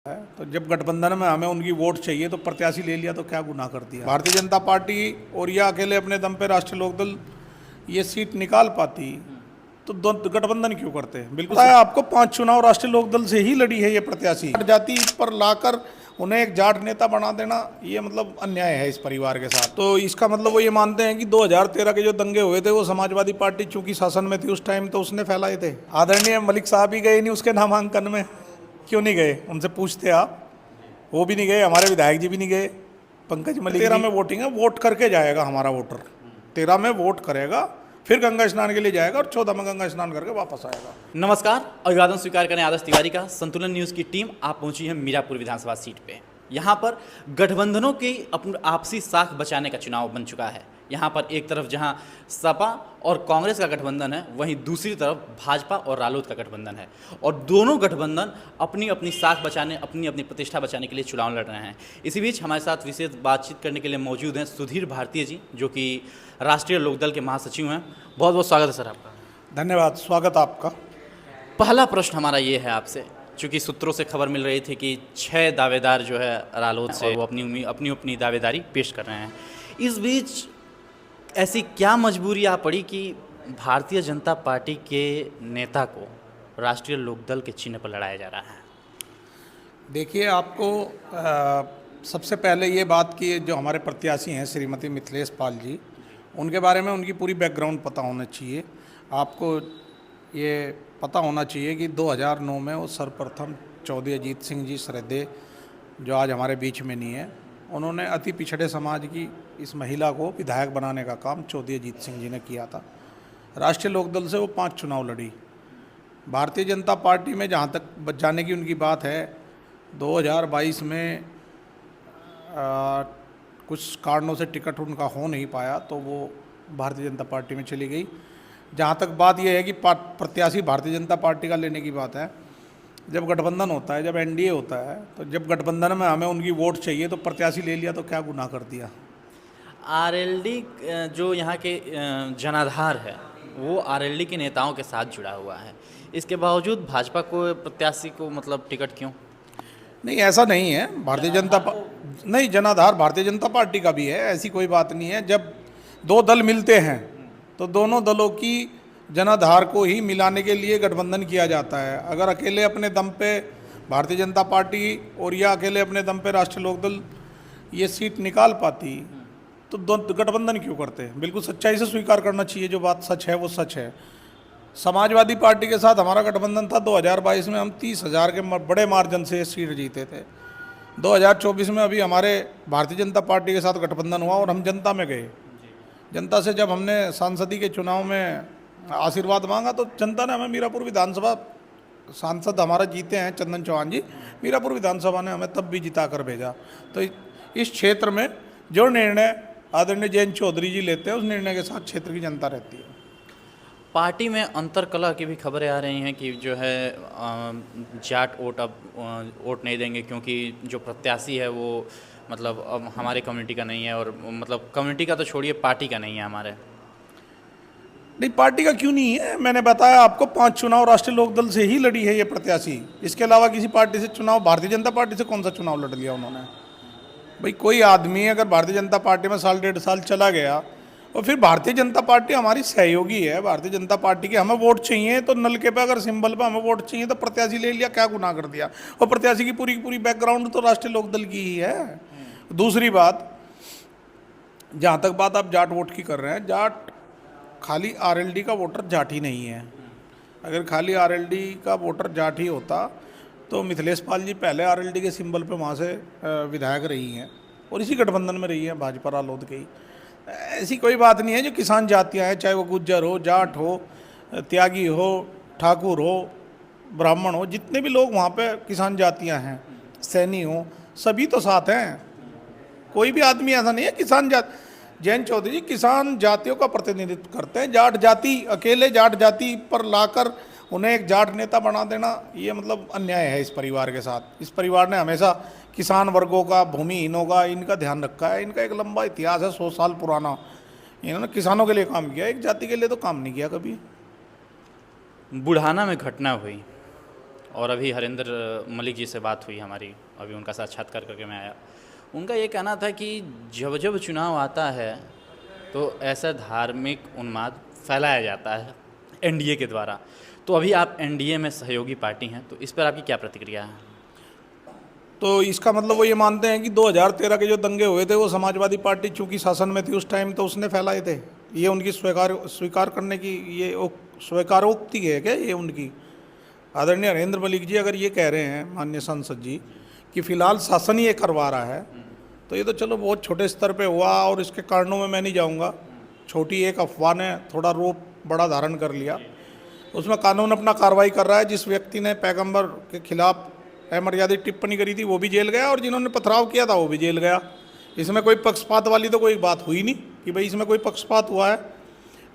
है। तो जब गठबंधन में हमें उनकी वोट चाहिए तो प्रत्याशी ले लिया तो क्या गुनाह कर दिया। भारतीय जनता पार्टी और या अकेले अपने दम पे राष्ट्रीय लोकदल ये सीट निकाल पाती तो गठबंधन क्यों करते। बिल्कुल है, आपको 5 चुनाव राष्ट्रीय लोकदल से ही लड़ी है ये प्रत्याशी। जाति पर लाकर उन्हें एक जाट नेता बना देना ये मतलब अन्याय है इस परिवार के साथ। तो इसका मतलब वो ये मानते हैं कि 2013 के जो दंगे हुए थे वो समाजवादी पार्टी चूंकि शासन में थी उस टाइम तो उसने फैलाए थे। आदरणीय मलिक साहब ही गए नहीं उसके नामांकन में, क्यों नहीं गए उनसे पूछते आप। वो भी नहीं गए, हमारे विधायक जी भी नहीं गए, पंकज मलिक। 13 में वोटिंग है, वोट करके जाएगा हमारा वोटर। 13 में वोट करेगा, फिर गंगा स्नान के लिए जाएगा और 14 में गंगा स्नान करके वापस आएगा। नमस्कार, अभिवादन स्वीकार करें आदर्श तिवारी का। संतुलन न्यूज़ की टीम आप पहुंची है मीरापुर विधानसभा सीट पे। यहाँ पर गठबंधनों की अपनी आपसी साख बचाने का चुनाव बन चुका है। यहाँ पर एक तरफ जहाँ सपा और कांग्रेस का गठबंधन है, वहीं दूसरी तरफ भाजपा और रालोद का गठबंधन है। और दोनों गठबंधन अपनी अपनी साख बचाने, अपनी अपनी प्रतिष्ठा बचाने के लिए चुनाव लड़ रहे हैं। इसी बीच हमारे साथ विशेष बातचीत करने के लिए मौजूद हैं सुधीर भारतीय जी, जो कि राष्ट्रीय लोकदल के महासचिव हैं। बहुत बहुत स्वागत है सर आपका। धन्यवाद, स्वागत आपका। पहला प्रश्न हमारा ये है आपसे, चूँकि सूत्रों से खबर मिल रही थी कि 6 दावेदार जो है रालोद से वो अपनी अपनी दावेदारी पेश कर रहे हैं। इस बीच ऐसी क्या मजबूरी आ पड़ी कि भारतीय जनता पार्टी के नेता को राष्ट्रीय लोकदल के चिन्ह पर लड़ाया जा रहा है? देखिए, आपको सबसे पहले ये बात कि जो हमारे प्रत्याशी हैं श्रीमती मिथिलेश पाल जी, उनके बारे में उनकी पूरी बैकग्राउंड पता होना चाहिए। आपको ये पता होना चाहिए कि 2009 में वो सर्वप्रथम चौधरी अजीत सिंह जी श्रद्धेय, जो आज हमारे बीच में नहीं है, उन्होंने अति पिछड़े समाज की इस महिला को विधायक बनाने का काम चौधरी अजीत सिंह जी ने किया था। राष्ट्रीय लोकदल से वो 5 चुनाव लड़ी। भारतीय जनता पार्टी में जहाँ तक जाने की उनकी बात है, 2022 में कुछ कारणों से टिकट उनका हो नहीं पाया तो वो भारतीय जनता पार्टी में चली गई। जहाँ तक बात यह है कि प्रत्याशी भारतीय जनता पार्टी का लेने की बात है, जब गठबंधन होता है, जब एनडीए होता है, तो जब गठबंधन में हमें उनकी वोट चाहिए तो प्रत्याशी ले लिया तो क्या गुनाह कर दिया। आरएलडी जो यहाँ के जनाधार है वो आरएलडी के नेताओं के साथ जुड़ा हुआ है। इसके बावजूद भाजपा को प्रत्याशी को मतलब टिकट क्यों? नहीं, ऐसा नहीं है। भारतीय जनता नहीं, जनाधार भारतीय जनता पार्टी का भी है, ऐसी कोई बात नहीं है। जब 2 दल मिलते हैं तो दोनों दलों की जनाधार को ही मिलाने के लिए गठबंधन किया जाता है। अगर अकेले अपने दम पे भारतीय जनता पार्टी और या अकेले अपने दम पे राष्ट्रीय लोकदल ये सीट निकाल पाती तो गठबंधन क्यों करते। बिल्कुल सच्चाई से स्वीकार करना चाहिए, जो बात सच है वो सच है। समाजवादी पार्टी के साथ हमारा गठबंधन था। 2022 में हम 30,000 के बड़े मार्जिन से सीट जीते थे। 2024 में अभी हमारे भारतीय जनता पार्टी के साथ गठबंधन हुआ और हम जनता में गए। जनता से जब हमने सांसदी के चुनाव में आशीर्वाद मांगा तो जनता ने हमें मीरापुर विधानसभा, सांसद हमारा जीते हैं चंदन चौहान जी, मीरापुर विधानसभा ने हमें तब भी जिता कर भेजा। तो इस क्षेत्र में जो निर्णय आदरणीय जयंत चौधरी जी लेते हैं उस निर्णय के साथ क्षेत्र की जनता रहती है। पार्टी में अंतरकलह की भी खबरें आ रही हैं कि जो है जाट वोट अब वोट नहीं देंगे, क्योंकि जो प्रत्याशी है वो मतलब अब हमारे कम्युनिटी का नहीं है, और मतलब कम्युनिटी का तो छोड़िए, पार्टी का नहीं है हमारे। नहीं, पार्टी का क्यों नहीं है। मैंने बताया आपको, 5 चुनाव राष्ट्रीय लोकदल से ही लड़ी है ये प्रत्याशी। इसके अलावा किसी पार्टी से चुनाव, भारतीय जनता पार्टी से कौन सा चुनाव लड़ लिया उन्होंने। भाई कोई आदमी अगर भारतीय जनता पार्टी में साल 1.5 साल चला गया और फिर भारतीय जनता पार्टी हमारी सहयोगी है, भारतीय जनता पार्टी के हमें वोट चाहिए तो नलके पे अगर सिंबल पे हमें वोट चाहिए तो प्रत्याशी ले लिया, क्या गुनाह कर दिया। और प्रत्याशी की पूरी बैकग्राउंड तो राष्ट्रीय लोकदल की ही है। दूसरी बात, जहाँ तक बात आप जाट वोट की कर रहे हैं, जाट खाली आरएलडी का वोटर जाट ही नहीं है। अगर खाली आरएलडी का वोटर जाट ही होता तो मिथिलेश पाल जी पहले आरएलडी के सिंबल पे वहाँ से विधायक रही हैं और इसी गठबंधन में रही हैं, भाजपा रालोद के ही। ऐसी कोई बात नहीं है। जो किसान जातियाँ हैं, चाहे वो गुज्जर हो, जाट हो, त्यागी हो, ठाकुर हो, ब्राह्मण हो, जितने भी लोग वहाँ पे किसान जातियाँ हैं, सैनी हो, सभी तो साथ हैं। कोई भी आदमी ऐसा नहीं है किसान जात। जयंत चौधरी जी किसान जातियों का प्रतिनिधित्व करते हैं। जाट जाति, अकेले जाट जाति पर लाकर उन्हें एक जाट नेता बना देना ये मतलब अन्याय है इस परिवार के साथ। इस परिवार ने हमेशा किसान वर्गों का, भूमिहीनों का इनका ध्यान रखा है। इनका एक लंबा इतिहास है, 100 साल पुराना। इन्होंने किसानों के लिए काम किया, एक जाति के लिए तो काम नहीं किया कभी। बुढ़ाना में घटना हुई और अभी हरिंदर मलिक जी से बात हुई हमारी, अभी उनका साक्षात्कार करके मैं आया। उनका ये कहना था कि जब जब चुनाव आता है तो ऐसा धार्मिक उन्माद फैलाया जाता है एनडीए के द्वारा। तो अभी आप एनडीए में सहयोगी पार्टी हैं, तो इस पर आपकी क्या प्रतिक्रिया है? तो इसका मतलब वो ये मानते हैं कि 2013 के जो दंगे हुए थे वो समाजवादी पार्टी चूंकि शासन में थी उस टाइम, तो उसने फैलाए थे। ये उनकी स्वीकार करने की ये स्वीकारोक्ति है क्या ये उनकी? आदरणीय नरेंद्र मलिक जी अगर ये कह रहे हैं, माननीय सांसद जी, कि फिलहाल शासन ही ये करवा रहा है, तो ये तो चलो बहुत छोटे स्तर पे हुआ और इसके कारणों में मैं नहीं जाऊंगा। छोटी एक अफवाह ने थोड़ा रूप बड़ा धारण कर लिया, उसमें कानून अपना कार्रवाई कर रहा है। जिस व्यक्ति ने पैगंबर के खिलाफ अमर्यादित टिप्पणी करी थी वो भी जेल गया और जिन्होंने पथराव किया था वो भी जेल गया। इसमें कोई पक्षपात वाली तो कोई बात हुई नहीं कि भाई इसमें कोई पक्षपात हुआ है।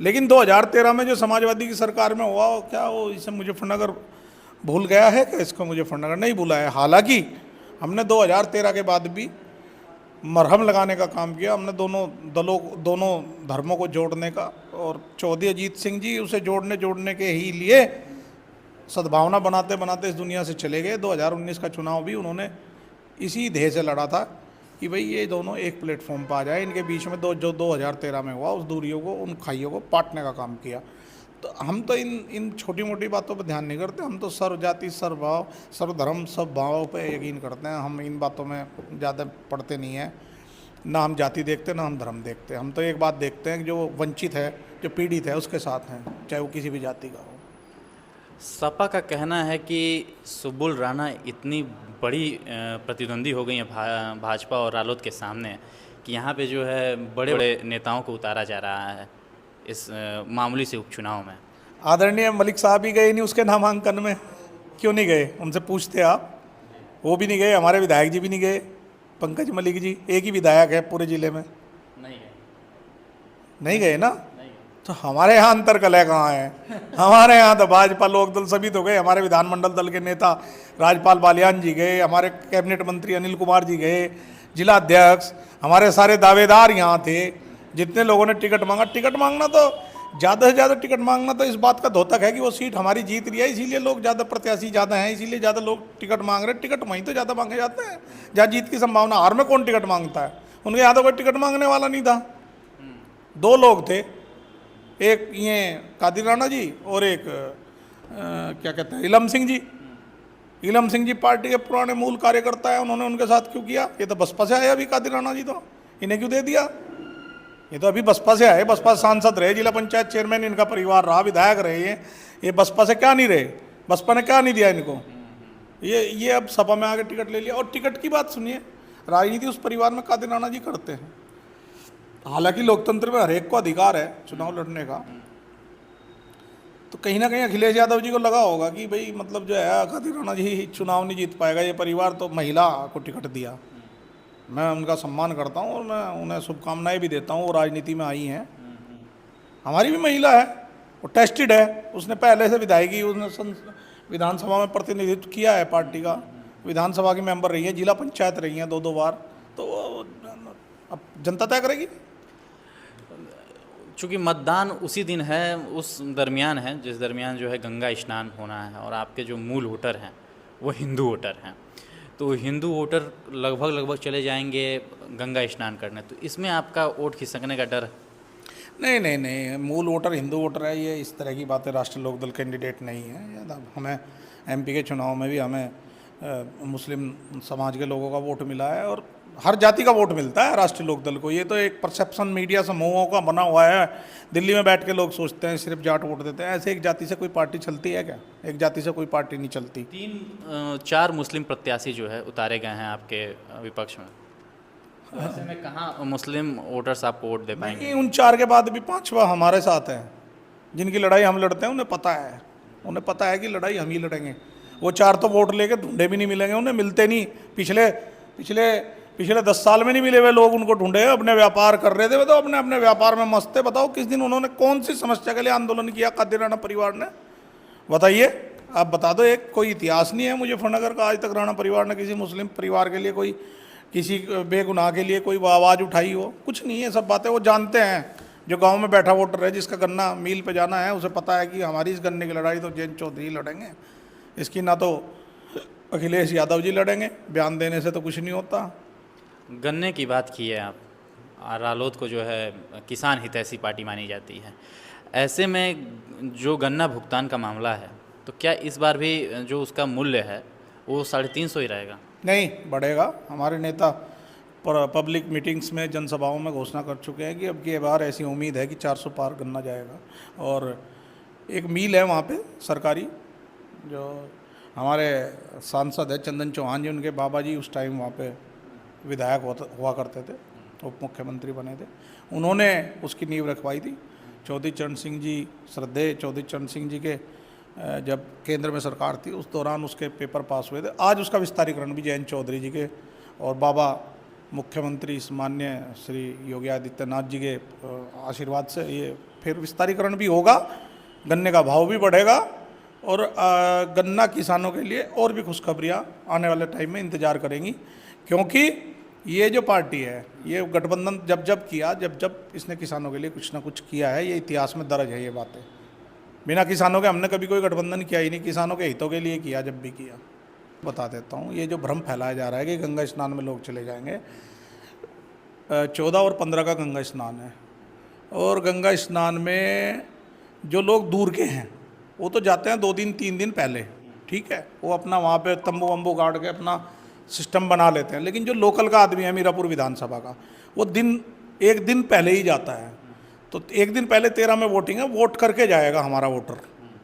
लेकिन 2013 में जो समाजवादी की सरकार में हुआ, वो क्या वो इसे मुजफ्फरनगर भूल गया है क्या? इसको मुजफ्फरनगर नहीं भूला है। हालांकि हमने 2013 के बाद भी मरहम लगाने का काम किया। हमने दोनों धर्मों को जोड़ने का, और चौधरी अजीत सिंह जी उसे जोड़ने के ही लिए सद्भावना बनाते बनाते इस दुनिया से चले गए। 2019 का चुनाव भी उन्होंने इसी ध्येय से लड़ा था कि भाई ये दोनों एक प्लेटफॉर्म पर आ जाए। इनके बीच में जो 2013 में हुआ उस दूरियों को, उन खाइयों को पाटने का काम किया। तो हम तो इन छोटी मोटी बातों पर ध्यान नहीं करते। हम तो सर्व जाति सर्वभाव सर्वधर्म सब भावों पर यकीन करते हैं। हम इन बातों में ज़्यादा पढ़ते नहीं हैं, ना हम जाति देखते ना हम धर्म देखते। हम तो एक बात देखते हैं कि जो वंचित है, जो पीड़ित है, उसके साथ हैं, चाहे वो किसी भी जाति का हो। सपा का कहना है कि सुब्बुल राणा इतनी बड़ी प्रतिद्वंदी हो गई है भाजपा और रालोद के सामने कि यहाँ पे जो है बड़े बड़े नेताओं को उतारा जा रहा है इस मामूली से उपचुनाव में। आदरणीय मलिक साहब ही गए नहीं उसके नामांकन में, क्यों नहीं गए? उनसे पूछते आप। वो भी नहीं गए, हमारे विधायक जी भी नहीं गए। पंकज मलिक जी एक ही विधायक है पूरे जिले में, नहीं गए ना। तो हमारे यहाँ अंतर कलह कहाँ है? हमारे यहाँ तो भाजपा लोकदल सभी तो गए। हमारे विधानमंडल दल के नेता राजपाल बालियान जी गए, हमारे कैबिनेट मंत्री अनिल कुमार जी गए, जिला अध्यक्ष, हमारे सारे दावेदार यहाँ थे। जितने लोगों ने टिकट मांगा, टिकट मांगना तो ज़्यादा से ज़्यादा टिकट मांगना तो इस बात का द्योतक है कि वो सीट हमारी जीत रही है, इसीलिए लोग ज़्यादा प्रत्याशी ज़्यादा हैं, इसीलिए ज़्यादा लोग टिकट मांग रहे हैं। टिकट वहीं तो ज़्यादा मांगे जाते हैं जहाँ जीत की संभावना। हार में कौन टिकट मांगता है? उनके यहाँ तो कोई टिकट मांगने वाला नहीं था। दो लोग थे, एक ये कादिर राणा जी और एक क्या कहते हैं इलम सिंह जी। इलम सिंह जी पार्टी के पुराने मूल कार्यकर्ता है, उन्होंने उनके साथ क्यों किया? ये तो बसपा से आए अभी कादिर राणा जी, तो इन्हें क्यों दे दिया? ये तो अभी बसपा से आए, बसपा सांसद रहे, जिला पंचायत चेयरमैन इनका परिवार रहा, विधायक रहे। ये बसपा से क्या नहीं रहे? बसपा ने क्या नहीं दिया इनको? ये अब सपा में आके टिकट ले लिया। और टिकट की बात सुनिए, राजनीति उस परिवार में कादिर राणा जी करते हैं। हालांकि लोकतंत्र में हर एक को अधिकार है चुनाव लड़ने का। तो कहीं ना कहीं अखिलेश यादव जी को लगा होगा कि भाई मतलब जो है कादिर राणा जी चुनाव नहीं जीत पाएगा ये परिवार, तो महिला को टिकट दिया। मैं उनका सम्मान करता हूँ और मैं उन्हें शुभकामनाएं भी देता हूँ। वो राजनीति में आई हैं, हमारी भी महिला है, वो टेस्टेड है, उसने पहले से विधायकी, उसने विधानसभा में प्रतिनिधित्व किया है पार्टी का, विधानसभा की मेंबर रही है, जिला पंचायत रही हैं 2-2 बार। तो अब जनता तय करेगी। चूँकि मतदान उसी दिन है, उस दरमियान है जिस दरमियान जो है गंगा स्नान होना है, और आपके जो मूल वोटर हैं वो हिंदू वोटर हैं, तो हिंदू वोटर लगभग चले जाएंगे गंगा स्नान करने। तो इसमें आपका वोट खिसकने का डर? नहीं, मूल वोटर हिंदू वोटर है, ये इस तरह की बातें राष्ट्रीय लोकदल कैंडिडेट नहीं है। हमें एमपी के चुनाव में भी हमें मुस्लिम समाज के लोगों का वोट मिला है और हर जाति का वोट मिलता है राष्ट्रीय लोकदल को। ये तो एक परसेप्शन मीडिया समूहों का बना हुआ है। दिल्ली में बैठ के लोग सोचते हैं सिर्फ जाट वोट देते हैं। ऐसे एक जाति से कोई पार्टी चलती है क्या? एक जाति से कोई पार्टी नहीं चलती। 3-4 मुस्लिम प्रत्याशी जो है उतारे गए हैं आपके विपक्ष में, ऐसे में कहाँ मुस्लिम वोटर्स आपको वोट दे पाएंगे? उन 4 के बाद भी 5वां हमारे साथ है। जिनकी लड़ाई हम लड़ते हैं उन्हें पता है कि लड़ाई हम ही लड़ेंगे। वो 4 तो वोट लेके ढूंढे भी नहीं मिलेंगे, उन्हें मिलते नहीं। पिछले 10 साल में नहीं मिले हुए लोग उनको ढूंढे। अपने व्यापार कर रहे थे वो तो अपने व्यापार में मस्त थे। बताओ किस दिन उन्होंने कौन सी समस्या के लिए आंदोलन किया कादिर राणा परिवार ने? बताइए, आप बता दो। एक कोई इतिहास नहीं है मुजफ्फरनगर का आज तक राणा परिवार ने किसी मुस्लिम परिवार के लिए, कोई किसी बेगुनाह के लिए कोई आवाज़ उठाई हो? कुछ नहीं है। सब बातें वो जानते हैं। जो गांव में बैठा वोटर है, जिसका गन्ना मील पे जाना है, उसे पता है कि हमारी इस गन्ने की लड़ाई तो जैन चौधरी लड़ेंगे। इसकी ना तो अखिलेश यादव जी लड़ेंगे, बयान देने से तो कुछ नहीं होता। गन्ने की बात की है आप, रालोद को जो है किसान हितैषी पार्टी मानी जाती है। ऐसे में जो गन्ना भुगतान का मामला है, तो क्या इस बार भी जो उसका मूल्य है वो 350 ही रहेगा? नहीं, बढ़ेगा। हमारे नेता पब्लिक मीटिंग्स में, जनसभाओं में घोषणा कर चुके हैं कि अब की बार ऐसी उम्मीद है कि 400 पार गन्ना जाएगा। और एक मिल है वहाँ पे सरकारी, जो हमारे सांसद है चंदन चौहान जी, उनके बाबा जी उस टाइम वहाँ पे विधायक हुआ करते थे, उप मुख्यमंत्री बने थे, उन्होंने उसकी नींव रखवाई थी। चौधरी चरण सिंह जी, श्रद्धेय चौधरी चरण सिंह जी के जब केंद्र में सरकार थी उस दौरान उसके पेपर पास हुए थे। आज उसका विस्तारीकरण भी जयंत चौधरी जी के और बाबा मुख्यमंत्री माननीय श्री योगी आदित्यनाथ जी के आशीर्वाद से ये फिर विस्तारीकरण भी होगा, गन्ने का भाव भी बढ़ेगा और गन्ना किसानों के लिए और भी खुशखबरियाँ आने वाले टाइम में इंतजार करेंगी। क्योंकि ये जो पार्टी है, ये गठबंधन जब किया, जब इसने किसानों के लिए कुछ ना कुछ किया है, ये इतिहास में दर्ज है ये बातें। बिना किसानों के हमने कभी कोई गठबंधन किया ही नहीं, किसानों के हितों के लिए किया जब भी किया। बता देता हूँ, ये जो भ्रम फैलाया जा रहा है कि गंगा स्नान में लोग चले जाएंगे, 14 और 15 का गंगा स्नान है और गंगा स्नान में जो लोग दूर के हैं वो तो जाते हैं 2 दिन 3 दिन पहले, ठीक है, वो अपना वहाँ पे तंबू वम्बू गाड़ के अपना सिस्टम बना लेते हैं। लेकिन जो लोकल का आदमी है मीरापुर विधानसभा का, वो एक दिन पहले ही जाता है। तो एक दिन पहले 13 में वोटिंग है, वोट करके जाएगा हमारा वोटर,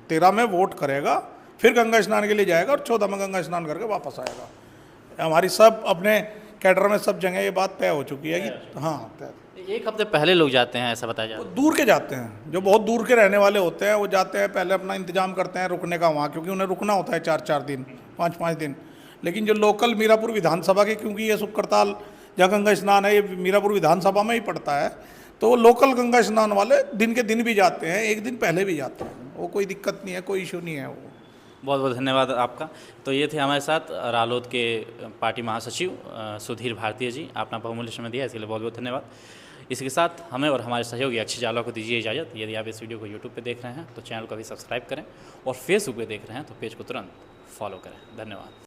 13 में वोट करेगा, फिर गंगा स्नान के लिए जाएगा और 14 में गंगा स्नान करके वापस आएगा। हमारी सब अपने कैडर में सब जगह ये बात तय हो चुकी है कि हाँ तय। 1 हफ्ते पहले लोग जाते हैं ऐसा बताया जा वो रहा है। दूर के जाते हैं, जो बहुत दूर के रहने वाले होते हैं वो जाते हैं, पहले अपना इंतजाम करते हैं रुकने का वहाँ, क्योंकि उन्हें रुकना होता है 4-4 दिन, 5-5 दिन। लेकिन जो लोकल मीरापुर विधानसभा के, क्योंकि ये शुभ करताल जहाँ गंगा स्नान है ये मीरापुर विधानसभा में ही पड़ता है, तो वो लोकल गंगा स्नान वाले दिन के दिन भी जाते हैं, एक दिन पहले भी जाते हैं, वो कोई दिक्कत नहीं है, कोई इशू नहीं है वो। बहुत बहुत धन्यवाद आपका। तो ये थे हमारे साथ रालोद के पार्टी महासचिव सुधीर भारतीय जी। आपने बहुमूल्य समय दिया, इसके लिए बहुत बहुत धन्यवाद। इसके साथ हमें और हमारे सहयोगी अक्षय जाला को दीजिए इजाज़त। यदि आप इस वीडियो को यूट्यूब पे देख रहे हैं तो चैनल को भी सब्सक्राइब करें और फेसबुक पे देख रहे हैं तो पेज को तुरंत फॉलो करें। धन्यवाद।